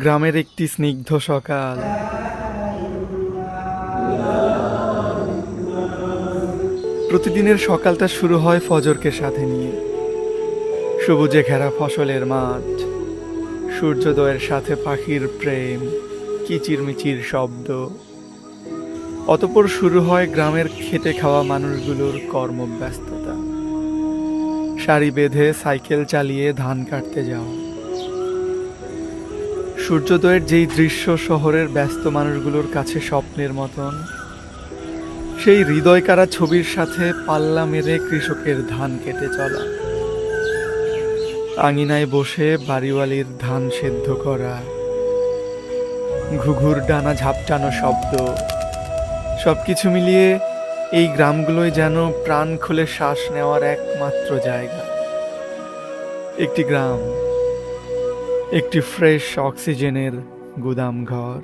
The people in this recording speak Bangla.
গ্রামের একটি স্নিগ্ধ সকাল। প্রতিদিনের সকালটা শুরু হয় ফজরকে সাথে নিয়ে। সবুজে ঘেরা ফসলের মাঠ, সূর্যোদয়ের সাথে পাখির প্রেম, কিচিরমিচির শব্দ। অতঃপর শুরু হয় গ্রামের খেটে খাওয়া মানুষগুলোর কর্মব্যস্ততা। সারি বেঁধে সাইকেল চালিয়ে ধান কাটতে যাওয়া। সূর্যোদয়ের যেই দৃশ্য শহরের ব্যস্ত মানুষগুলোর কাছে স্বপ্নের মতন, সেই হৃদয়কাড়া ছবির সাথে পাল্লা মেরে কৃষকের ধান কেটে চলা। আঙিনায় বসে বাড়িওয়ালির ধান সেদ্ধ করা, ঘুঘুর ডানা ঝাপটানো শব্দ, সবকিছু মিলিয়ে এই গ্রামগুলোই যেন প্রাণ খুলে শ্বাস নেওয়ার একমাত্র জায়গা। একটি গ্রাম, একটি ফ্রেশ অক্সিজেনের গুদাম ঘর।